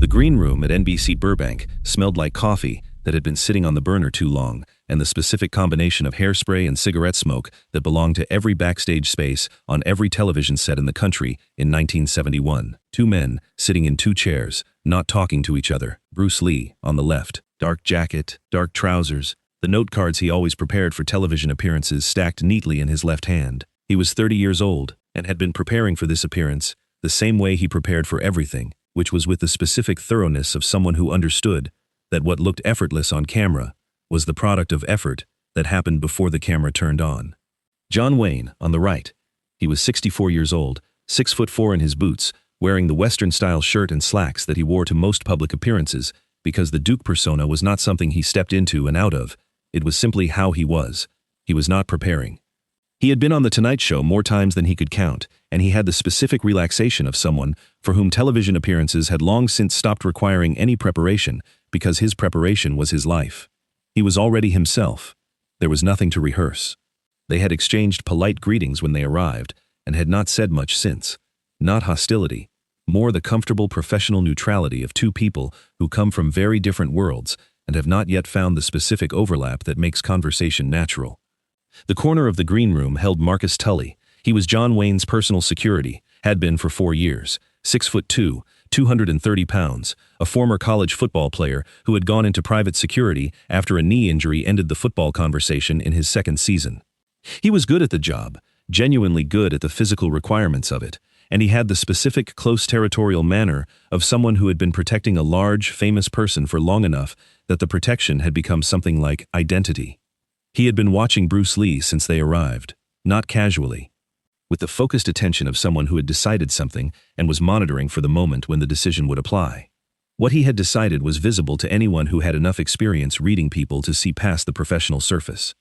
The green room at NBC Burbank smelled like coffee that had been sitting on the burner too long, and the specific combination of hairspray and cigarette smoke that belonged to every backstage space on every television set in the country in 1971. Two men sitting in two chairs, not talking to each other. Bruce Lee on the left, dark jacket, dark trousers, the note cards he always prepared for television appearances stacked neatly in his left hand. He was 30 years old and had been preparing for this appearance the same way he prepared for everything, which was with the specific thoroughness of someone who understood that what looked effortless on camera was the product of effort that happened before the camera turned on. John Wayne, on the right. He was 64 years old, 6'4" in his boots, wearing the Western-style shirt and slacks that he wore to most public appearances because the Duke persona was not something he stepped into and out of. It was simply how he was. He was not preparing. He had been on The Tonight Show more times than he could count, and he had the specific relaxation of someone for whom television appearances had long since stopped requiring any preparation because his preparation was his life. He was already himself. There was nothing to rehearse. They had exchanged polite greetings when they arrived and had not said much since. Not hostility, more the comfortable professional neutrality of two people who come from very different worlds and have not yet found the specific overlap that makes conversation natural. The corner of the green room held Marcus Tully. He was John Wayne's personal security, had been for 4 years, 6'2", 230 pounds, a former college football player who had gone into private security after a knee injury ended the football conversation in his second season. He was good at the job, genuinely good at the physical requirements of it, and he had the specific close territorial manner of someone who had been protecting a large, famous person for long enough that the protection had become something like identity. He had been watching Bruce Lee since they arrived, not casually, with the focused attention of someone who had decided something and was monitoring for the moment when the decision would apply. What he had decided was visible to anyone who had enough experience reading people to see past the professional surface.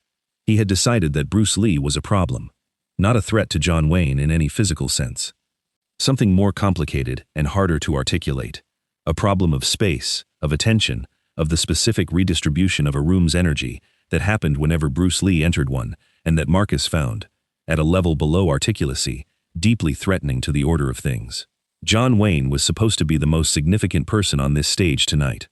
He had decided that Bruce Lee was a problem, not a threat to John Wayne in any physical sense. Something more complicated and harder to articulate. A problem of space, of attention, of the specific redistribution of a room's energy that happened whenever Bruce Lee entered one, and that Marcus found, at a level below articulacy, deeply threatening to the order of things. John Wayne was supposed to be the most significant person on this stage tonight.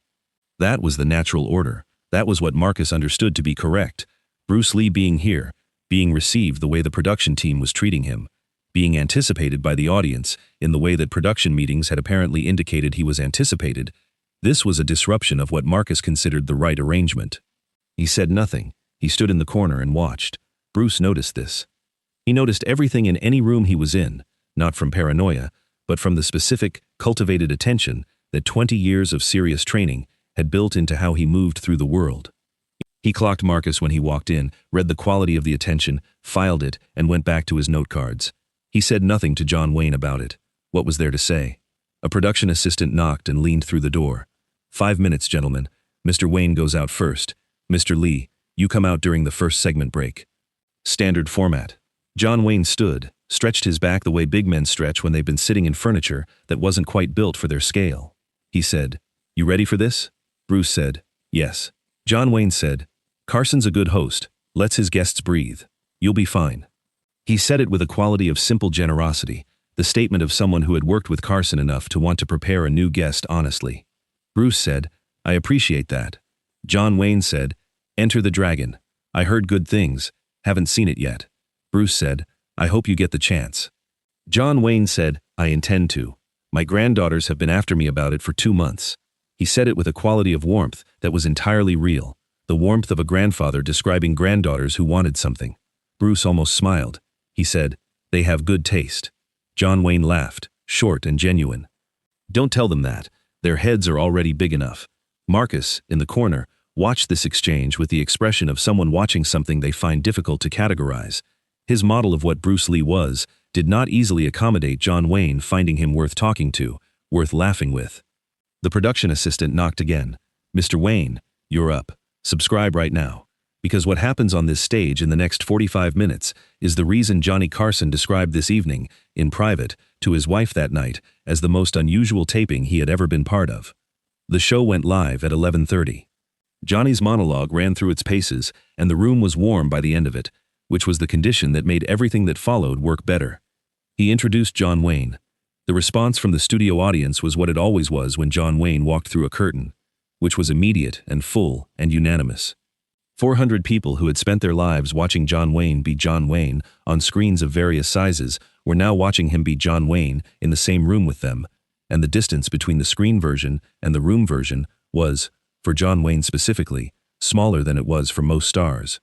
That was the natural order. That was what Marcus understood to be correct. Bruce Lee being here, being received the way the production team was treating him, being anticipated by the audience in the way that production meetings had apparently indicated he was anticipated. This was a disruption of what Marcus considered the right arrangement. He said nothing. He stood in the corner and watched. Bruce noticed this. He noticed everything in any room he was in, not from paranoia, but from the specific, cultivated attention that 20 years of serious training had built into how he moved through the world. He clocked Marcus when he walked in, read the quality of the attention, filed it, and went back to his note cards. He said nothing to John Wayne about it. What was there to say? A production assistant knocked and leaned through the door. 5 minutes, gentlemen. Mr. Wayne goes out first. Mr. Lee, you come out during the first segment break. Standard format. John Wayne stood, stretched his back the way big men stretch when they've been sitting in furniture that wasn't quite built for their scale. He said, "You ready for this?" Bruce said, "Yes." John Wayne said, "Carson's a good host. Lets his guests breathe. You'll be fine." He said it with a quality of simple generosity, the statement of someone who had worked with Carson enough to want to prepare a new guest honestly. Bruce said, "I appreciate that." John Wayne said, "Enter the Dragon. I heard good things. Haven't seen it yet." Bruce said, "I hope you get the chance." John Wayne said, "I intend to. My granddaughters have been after me about it for 2 months." He said it with a quality of warmth that was entirely real, the warmth of a grandfather describing granddaughters who wanted something. Bruce almost smiled. He said, "They have good taste." John Wayne laughed, short and genuine. "Don't tell them that. Their heads are already big enough." Marcus, in the corner, watched this exchange with the expression of someone watching something they find difficult to categorize. His model of what Bruce Lee was did not easily accommodate John Wayne finding him worth talking to, worth laughing with. The production assistant knocked again. "Mr. Wayne, you're up. Subscribe right now. Because what happens on this stage in the next 45 minutes is the reason Johnny Carson described this evening, in private, to his wife that night as the most unusual taping he had ever been part of." The show went live at 11:30. Johnny's monologue ran through its paces, and the room was warm by the end of it, which was the condition that made everything that followed work better. He introduced John Wayne. The response from the studio audience was what it always was when John Wayne walked through a curtain, which was immediate and full and unanimous. 400 people who had spent their lives watching John Wayne be John Wayne on screens of various sizes were now watching him be John Wayne in the same room with them, and the distance between the screen version and the room version was, for John Wayne specifically, smaller than it was for most stars.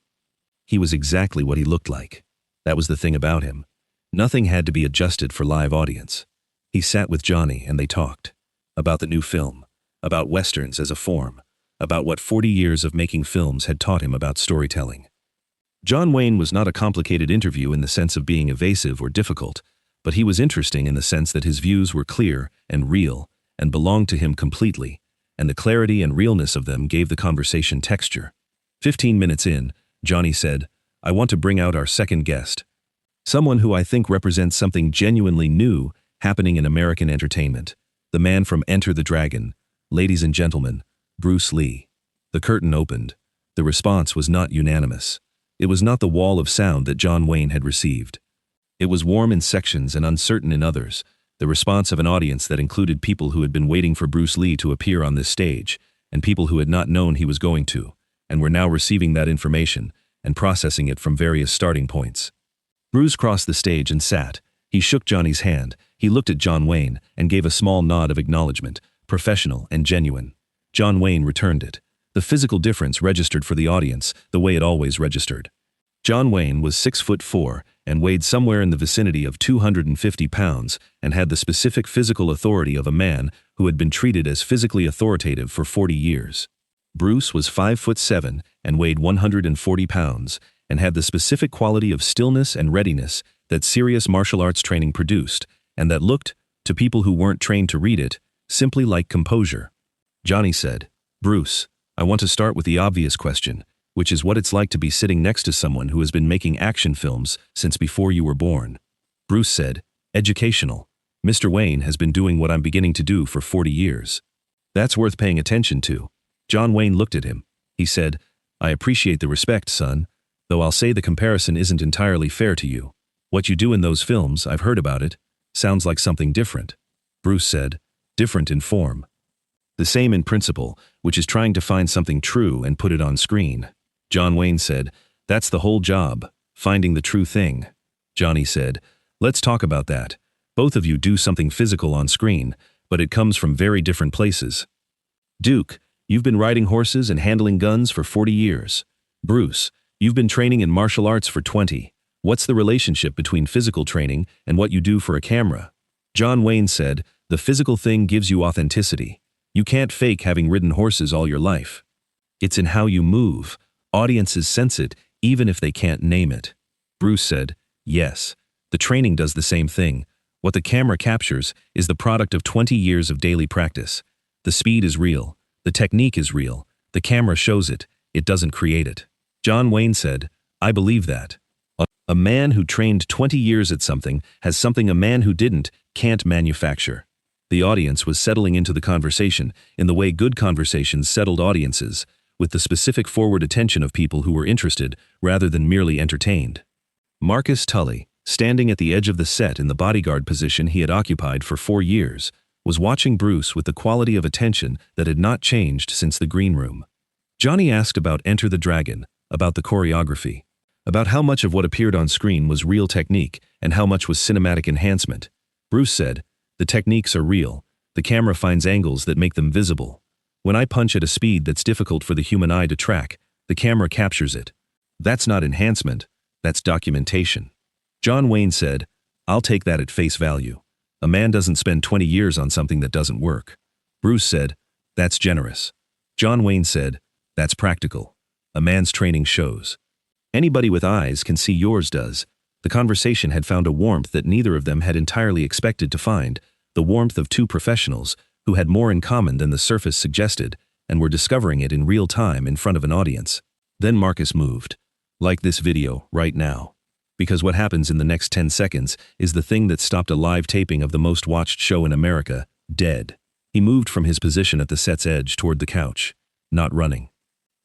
He was exactly what he looked like. That was the thing about him. Nothing had to be adjusted for live audience. He sat with Johnny and they talked about the new film, about westerns as a form, about what 40 years of making films had taught him about storytelling. John Wayne was not a complicated interview in the sense of being evasive or difficult, but he was interesting in the sense that his views were clear and real and belonged to him completely, and the clarity and realness of them gave the conversation texture. 15 minutes in, Johnny said, "I want to bring out our second guest. Someone who I think represents something genuinely new happening in American entertainment. The man from Enter the Dragon. Ladies and gentlemen, Bruce Lee." The curtain opened. The response was not unanimous. It was not the wall of sound that John Wayne had received. It was warm in sections and uncertain in others, the response of an audience that included people who had been waiting for Bruce Lee to appear on this stage, and people who had not known he was going to, and were now receiving that information and processing it from various starting points. Bruce crossed the stage and sat. He shook Johnny's hand, he looked at John Wayne, and gave a small nod of acknowledgement, professional and genuine. John Wayne returned it. The physical difference registered for the audience the way it always registered. John Wayne was 6'4" and weighed somewhere in the vicinity of 250 pounds and had the specific physical authority of a man who had been treated as physically authoritative for 40 years. Bruce was 5'7" and weighed 140 pounds and had the specific quality of stillness and readiness that serious martial arts training produced, and that looked, to people who weren't trained to read it, simply like composure. Johnny said, "Bruce, I want to start with the obvious question, which is what it's like to be sitting next to someone who has been making action films since before you were born." Bruce said, "Educational. Mr. Wayne has been doing what I'm beginning to do for 40 years. That's worth paying attention to." John Wayne looked at him. He said, "I appreciate the respect, son, though I'll say the comparison isn't entirely fair to you. What you do in those films, I've heard about it, sounds like something different." Bruce said, "Different in form. The same in principle, which is trying to find something true and put it on screen." John Wayne said, "That's the whole job, finding the true thing." Johnny said, "Let's talk about that. Both of you do something physical on screen, but it comes from very different places. Duke, you've been riding horses and handling guns for 40 years. Bruce, you've been training in martial arts for 20. What's the relationship between physical training and what you do for a camera?" John Wayne said, "The physical thing gives you authenticity. You can't fake having ridden horses all your life. It's in how you move. Audiences sense it, even if they can't name it." Bruce said, "Yes, the training does the same thing. What the camera captures is the product of 20 years of daily practice. The speed is real. The technique is real. The camera shows it. It doesn't create it." John Wayne said, "I believe that. A man who trained 20 years at something has something a man who didn't can't manufacture." The audience was settling into the conversation in the way good conversations settled audiences, with the specific forward attention of people who were interested rather than merely entertained. Marcus Tully, standing at the edge of the set in the bodyguard position he had occupied for 4 years, was watching Bruce with the quality of attention that had not changed since the green room. Johnny asked about Enter the Dragon, about the choreography, about how much of what appeared on screen was real technique and how much was cinematic enhancement. Bruce said, "The techniques are real. The camera finds angles that make them visible. When I punch at a speed that's difficult for the human eye to track, the camera captures it. That's not enhancement, that's documentation." John Wayne said, "I'll take that at face value. A man doesn't spend 20 years on something that doesn't work." Bruce said, "That's generous." John Wayne said, "That's practical. A man's training shows. Anybody with eyes can see yours does." The conversation had found a warmth that neither of them had entirely expected to find, the warmth of two professionals who had more in common than the surface suggested and were discovering it in real time in front of an audience. Then Marcus moved. "Like this video, right now. Because what happens in the next 10 seconds is the thing that stopped a live taping of the most watched show in America, dead." He moved from his position at the set's edge toward the couch, not running.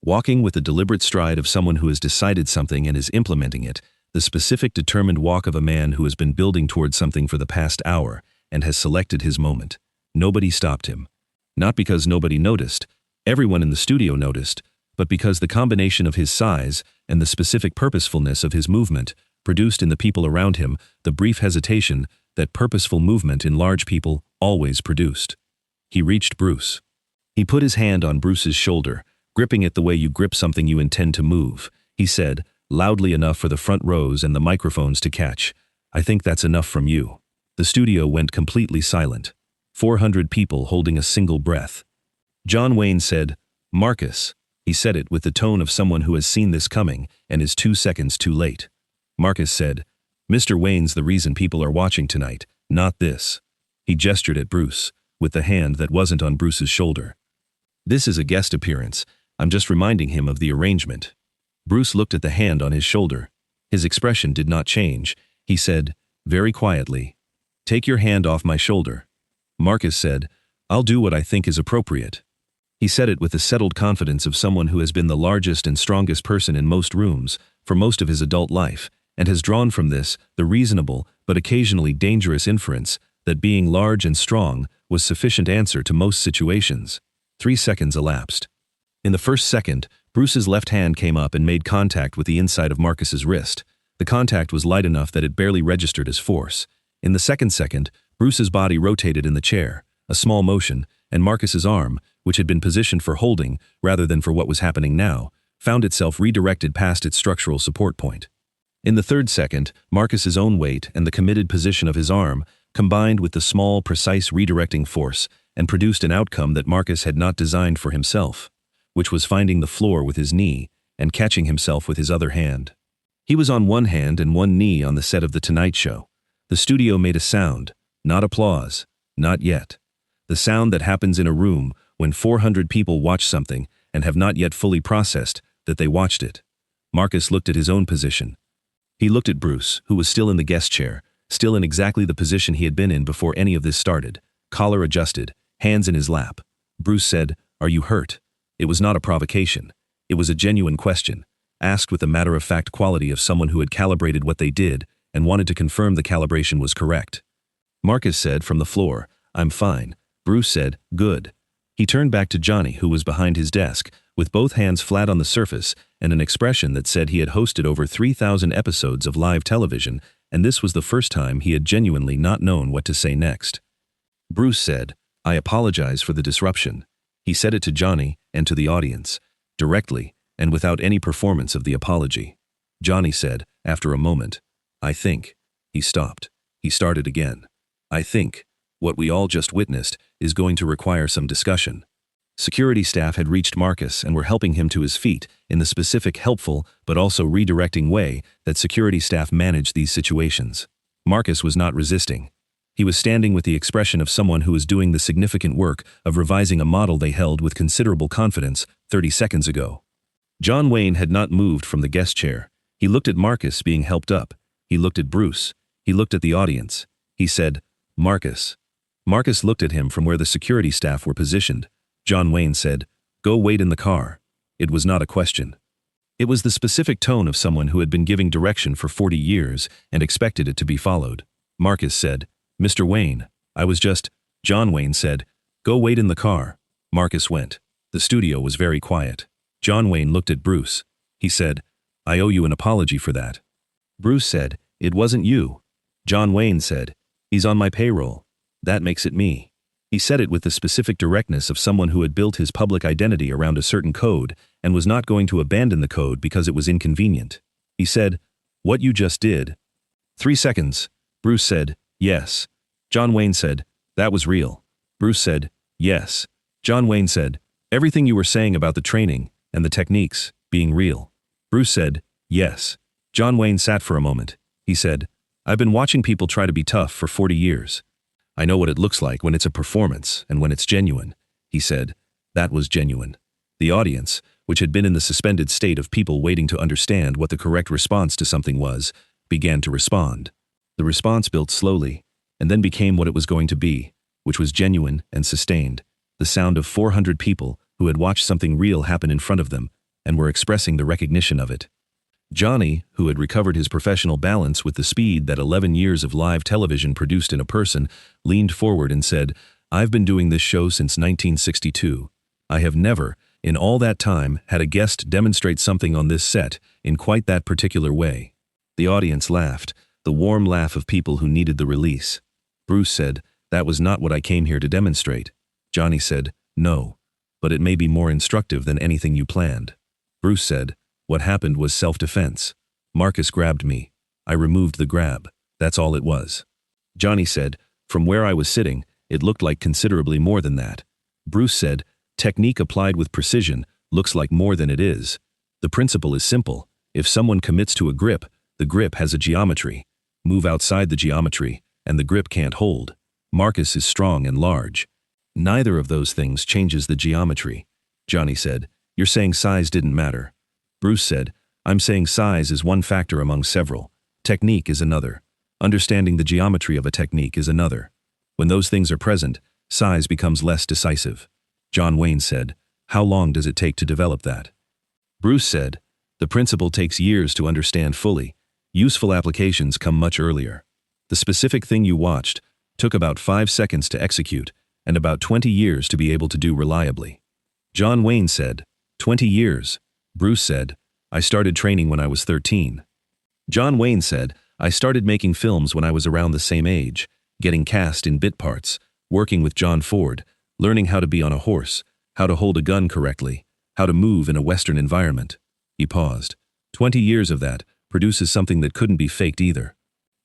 Walking with the deliberate stride of someone who has decided something and is implementing it, the specific determined walk of a man who has been building towards something for the past hour and has selected his moment. Nobody stopped him. Not because nobody noticed, everyone in the studio noticed, but because the combination of his size and the specific purposefulness of his movement produced in the people around him the brief hesitation that purposeful movement in large people always produced. He reached Bruce. He put his hand on Bruce's shoulder, gripping it the way you grip something you intend to move. He said, loudly enough for the front rows and the microphones to catch, "I think that's enough from you." The studio went completely silent. 400 people holding a single breath. John Wayne said, "Marcus." He said it with the tone of someone who has seen this coming and is 2 seconds too late. Marcus said, "Mr. Wayne's the reason people are watching tonight, not this." He gestured at Bruce, with the hand that wasn't on Bruce's shoulder. "This is a guest appearance. I'm just reminding him of the arrangement." Bruce looked at the hand on his shoulder. His expression did not change. He said, very quietly, "Take your hand off my shoulder." Marcus said, "I'll do what I think is appropriate." He said it with the settled confidence of someone who has been the largest and strongest person in most rooms for most of his adult life, and has drawn from this the reasonable but occasionally dangerous inference that being large and strong was sufficient answer to most situations. 3 seconds elapsed. In the first second, Bruce's left hand came up and made contact with the inside of Marcus's wrist. The contact was light enough that it barely registered as force. In the second second, Bruce's body rotated in the chair, a small motion, and Marcus's arm, which had been positioned for holding rather than for what was happening now, found itself redirected past its structural support point. In the third second, Marcus's own weight and the committed position of his arm combined with the small, precise redirecting force and produced an outcome that Marcus had not designed for himself, which was finding the floor with his knee and catching himself with his other hand. He was on one hand and one knee on the set of The Tonight Show. The studio made a sound, not applause, not yet. The sound that happens in a room when 400 people watch something and have not yet fully processed that they watched it. Marcus looked at his own position. He looked at Bruce, who was still in the guest chair, still in exactly the position he had been in before any of this started, collar adjusted, hands in his lap. Bruce said, "Are you hurt?" It was not a provocation. It was a genuine question, asked with the matter-of-fact quality of someone who had calibrated what they did and wanted to confirm the calibration was correct. Marcus said from the floor, "I'm fine." Bruce said, "Good." He turned back to Johnny, who was behind his desk, with both hands flat on the surface and an expression that said he had hosted over 3,000 episodes of live television, and this was the first time he had genuinely not known what to say next. Bruce said, "I apologize for the disruption." He said it to Johnny and to the audience, directly and without any performance of the apology. Johnny said, after a moment, "I think." He stopped. He started again. "I think what we all just witnessed is going to require some discussion." Security staff had reached Marcus and were helping him to his feet in the specific helpful but also redirecting way that security staff manage these situations. Marcus was not resisting. He was standing with the expression of someone who was doing the significant work of revising a model they held with considerable confidence 30 seconds ago. John Wayne had not moved from the guest chair. He looked at Marcus being helped up. He looked at Bruce. He looked at the audience. He said, "Marcus." Marcus looked at him from where the security staff were positioned. John Wayne said, "Go wait in the car." It was not a question. It was the specific tone of someone who had been giving direction for 40 years and expected it to be followed. Marcus said, "Mr. Wayne, I was just..." John Wayne said, "Go wait in the car." Marcus went. The studio was very quiet. John Wayne looked at Bruce. He said, "I owe you an apology for that." Bruce said, "It wasn't you." John Wayne said, "He's on my payroll. That makes it me." He said it with the specific directness of someone who had built his public identity around a certain code and was not going to abandon the code because it was inconvenient. He said, "What you just did." 3 seconds. Bruce said, "Yes." John Wayne said, "That was real." Bruce said, "Yes." John Wayne said, "Everything you were saying about the training and the techniques being real." Bruce said, "Yes." John Wayne sat for a moment. He said, "I've been watching people try to be tough for 40 years. I know what it looks like when it's a performance and when it's genuine." He said, "That was genuine." The audience, which had been in the suspended state of people waiting to understand what the correct response to something was, began to respond. The response built slowly, and then became what it was going to be, which was genuine and sustained, the sound of 400 people who had watched something real happen in front of them and were expressing the recognition of it. Johnny, who had recovered his professional balance with the speed that 11 years of live television produced in a person, leaned forward and said, "I've been doing this show since 1962. I have never, in all that time, had a guest demonstrate something on this set in quite that particular way." The audience laughed, the warm laugh of people who needed the release. Bruce said, "That was not what I came here to demonstrate." Johnny said, "No, but it may be more instructive than anything you planned." Bruce said, "What happened was self-defense. Marcus grabbed me. I removed the grab. That's all it was." Johnny said, "From where I was sitting, it looked like considerably more than that." Bruce said, "Technique applied with precision looks like more than it is. The principle is simple. If someone commits to a grip, the grip has a geometry. Move outside the geometry, and the grip can't hold. Marcus is strong and large. Neither of those things changes the geometry." Johnny said, "You're saying size didn't matter." Bruce said, "I'm saying size is one factor among several. Technique is another. Understanding the geometry of a technique is another. When those things are present, size becomes less decisive." John Wayne said, "How long does it take to develop that?" Bruce said, "The principle takes years to understand fully. Useful applications come much earlier. The specific thing you watched took about 5 seconds to execute and about 20 years to be able to do reliably." John Wayne said, "20 years. Bruce said, "I started training when I was 13. John Wayne said, "I started making films when I was around the same age, getting cast in bit parts, working with John Ford, learning how to be on a horse, how to hold a gun correctly, how to move in a Western environment." He paused. 20 years of that produces something that couldn't be faked either.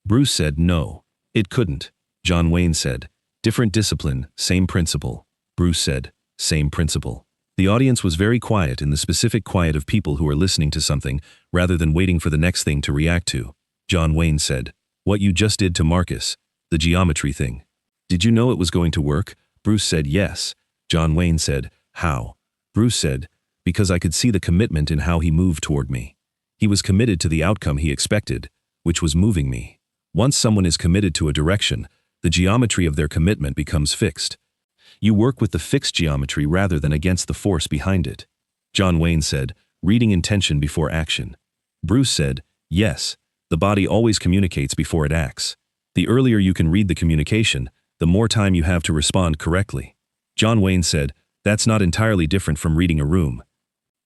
Bruce said, "No, it couldn't." John Wayne said, "Different discipline, same principle." Bruce said, "Same principle." The audience was very quiet, in the specific quiet of people who are listening to something rather than waiting for the next thing to react to. John Wayne said, "What you just did to Marcus, the geometry thing. Did you know it was going to work?" Bruce said, "Yes." John Wayne said, "How?" Bruce said, "Because I could see the commitment in how he moved toward me. He was committed to the outcome he expected, which was moving me. Once someone is committed to a direction, the geometry of their commitment becomes fixed. You work with the fixed geometry rather than against the force behind it." John Wayne said, "Reading intention before action." Bruce said, "Yes, the body always communicates before it acts. The earlier you can read the communication, the more time you have to respond correctly." John Wayne said, "That's not entirely different from reading a room.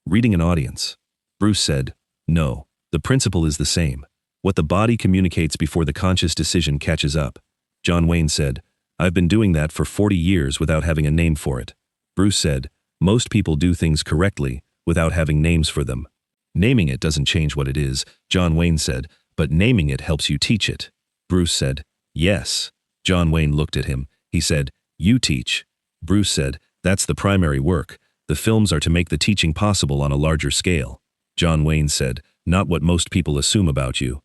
Reading an audience." Bruce said, "No, the principle is the same. What the body communicates before the conscious decision catches up." John Wayne said, "I've been doing that for 40 years without having a name for it." Bruce said, "Most people do things correctly without having names for them. Naming it doesn't change what it is," John Wayne said, "but naming it helps you teach it." Bruce said, "Yes." John Wayne looked at him. He said, "You teach." Bruce said, "That's the primary work. The films are to make the teaching possible on a larger scale." John Wayne said, "Not what most people assume about you."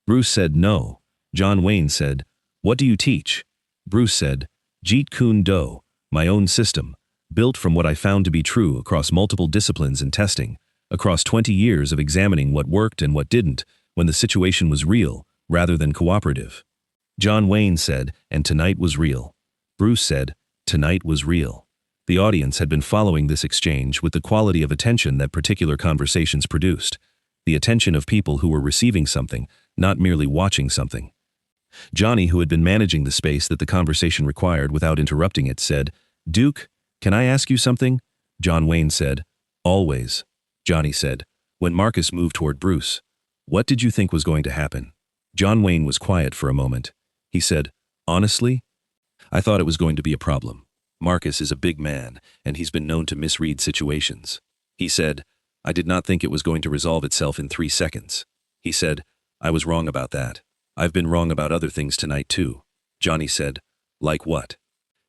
Bruce said, "No." John Wayne said, "What do you teach?" Bruce said, "Jeet Kune Do, my own system, built from what I found to be true across multiple disciplines and testing, across 20 years of examining what worked and what didn't, when the situation was real, rather than cooperative." John Wayne said, "And tonight was real." Bruce said, "Tonight was real." The audience had been following this exchange with the quality of attention that particular conversations produced, the attention of people who were receiving something, not merely watching something. Johnny, who had been managing the space that the conversation required without interrupting it, said, "Duke, can I ask you something?" John Wayne said, "Always." Johnny said, "When Marcus moved toward Bruce, what did you think was going to happen?" John Wayne was quiet for a moment. He said, "Honestly, I thought it was going to be a problem. Marcus is a big man, and he's been known to misread situations." He said, "I did not think it was going to resolve itself in 3 seconds." He said, "I was wrong about that. I've been wrong about other things tonight too." Johnny said, "Like what?"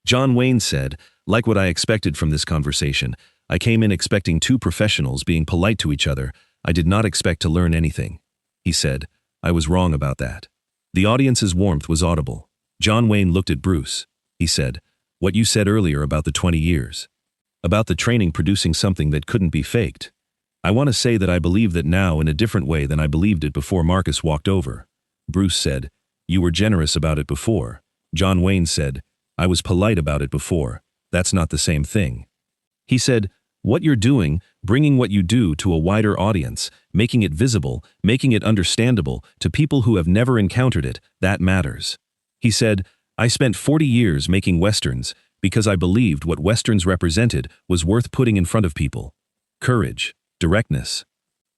John Wayne said, "Like what I expected from this conversation. I came in expecting two professionals being polite to each other. I did not expect to learn anything." He said, "I was wrong about that." The audience's warmth was audible. John Wayne looked at Bruce. He said, "What you said earlier about the 20 years. About the training producing something that couldn't be faked. I want to say that I believe that now in a different way than I believed it before Marcus walked over." Bruce said, "You were generous about it before." John Wayne said, "I was polite about it before. That's not the same thing." He said, "What you're doing Bringing what you do to a wider audience, making it visible, making it understandable to people who have never encountered it, that matters. He said, I spent 40 years making Westerns because I believed what Westerns represented was worth putting in front of people. Courage, directness,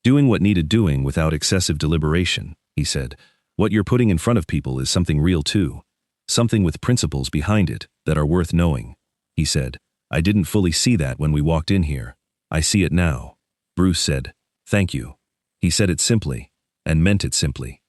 doing what needed doing without excessive deliberation, he said. What you're putting in front of people is something real too. Something with principles behind it that are worth knowing. He said, I didn't fully see that when we walked in here. I see it now. Bruce said, thank you. He said it simply, and meant it simply.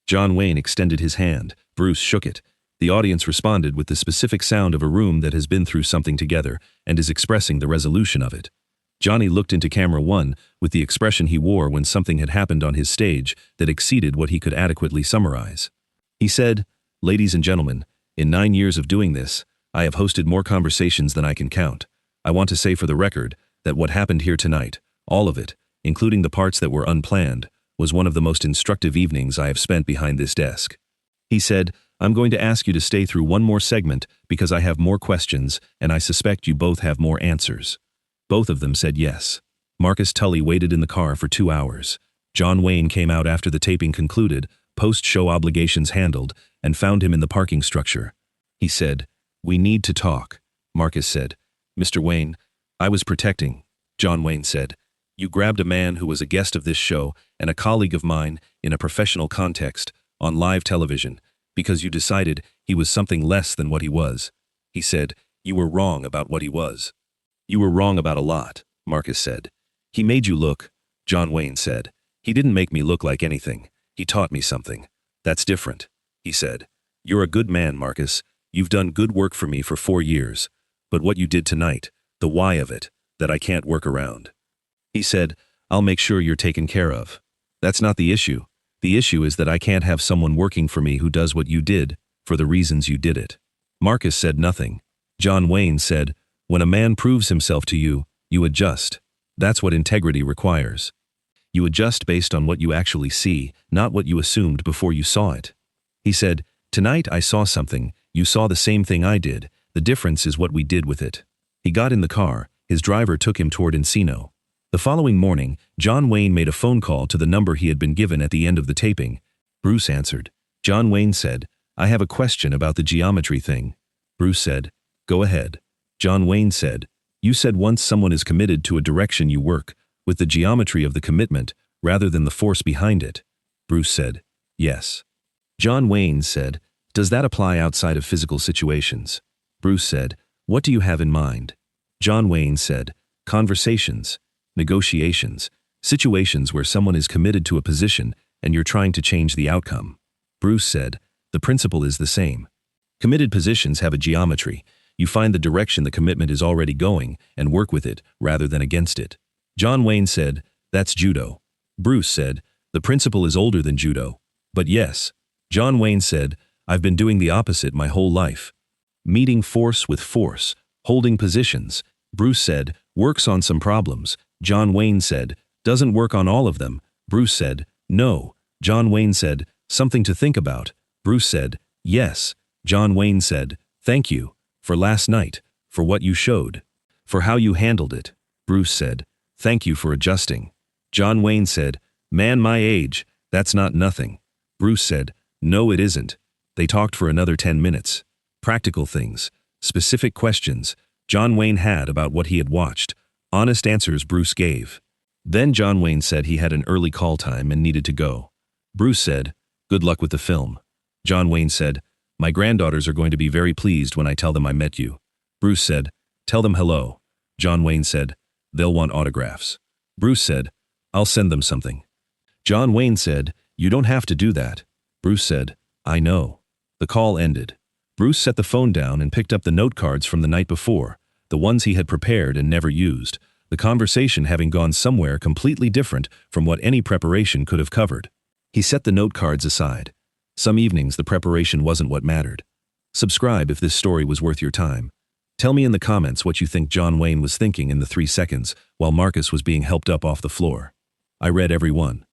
John Wayne extended his hand. Bruce shook it. The audience responded with the specific sound of a room that has been through something together and is expressing the resolution of it. Johnny looked into camera one with the expression he wore when something had happened on his stage that exceeded what he could adequately summarize. He said, ladies and gentlemen, in 9 years of doing this, I have hosted more conversations than I can count. I want to say for the record that what happened here tonight, all of it, including the parts that were unplanned, was one of the most instructive evenings I have spent behind this desk. He said, I'm going to ask you to stay through one more segment because I have more questions and I suspect you both have more answers. Both of them said yes. Marcus Tully waited in the car for 2 hours. John Wayne came out after the taping concluded, post-show obligations handled, and found him in the parking structure. He said, we need to talk. Marcus said, Mr. Wayne, I was protecting. John Wayne said, you grabbed a man who was a guest of this show and a colleague of mine in a professional context on live television because you decided he was something less than what he was. He said, you were wrong about what he was. You were wrong about a lot, Marcus said. He made you look, John Wayne said. He didn't make me look like anything. He taught me something. That's different, he said. You're a good man, Marcus. You've done good work for me for 4 years. But what you did tonight, the why of it, that I can't work around. He said, I'll make sure you're taken care of. That's not the issue. The issue is that I can't have someone working for me who does what you did, for the reasons you did it. Marcus said nothing. John Wayne said, when a man proves himself to you, you adjust. That's what integrity requires. You adjust based on what you actually see, not what you assumed before you saw it. He said, tonight I saw something, you saw the same thing I did, the difference is what we did with it. He got in the car, his driver took him toward Encino. The following morning, John Wayne made a phone call to the number he had been given at the end of the taping. Bruce answered. John Wayne said, I have a question about the geometry thing. Bruce said, go ahead. John Wayne said, you said once someone is committed to a direction you work, with the geometry of the commitment, rather than the force behind it. Bruce said, yes. John Wayne said, does that apply outside of physical situations? Bruce said, what do you have in mind? John Wayne said, conversations, negotiations, situations where someone is committed to a position and you're trying to change the outcome. Bruce said, the principle is the same. Committed positions have a geometry. You find the direction the commitment is already going and work with it rather than against it. John Wayne said, that's judo. Bruce said, the principle is older than judo. But yes. John Wayne said, I've been doing the opposite my whole life. Meeting force with force, holding positions. Bruce said, works on some problems. John Wayne said, doesn't work on all of them. Bruce said, no. John Wayne said, something to think about. Bruce said, yes. John Wayne said, thank you. For last night, for what you showed. For how you handled it. Bruce said, thank you for adjusting. John Wayne said, man my age, that's not nothing. Bruce said, no it isn't. They talked for another 10 minutes. Practical things, specific questions John Wayne had about what he had watched, honest answers Bruce gave. Then John Wayne said he had an early call time and needed to go. Bruce said, good luck with the film. John Wayne said, my granddaughters are going to be very pleased when I tell them I met you. Bruce said, tell them hello. John Wayne said, they'll want autographs. Bruce said, I'll send them something. John Wayne said, you don't have to do that. Bruce said, I know. The call ended. Bruce set the phone down and picked up the note cards from the night before, the ones he had prepared and never used, the conversation having gone somewhere completely different from what any preparation could have covered. He set the note cards aside. Some evenings the preparation wasn't what mattered. Subscribe if this story was worth your time. Tell me in the comments what you think John Wayne was thinking in the 3 seconds while Marcus was being helped up off the floor. I read every one.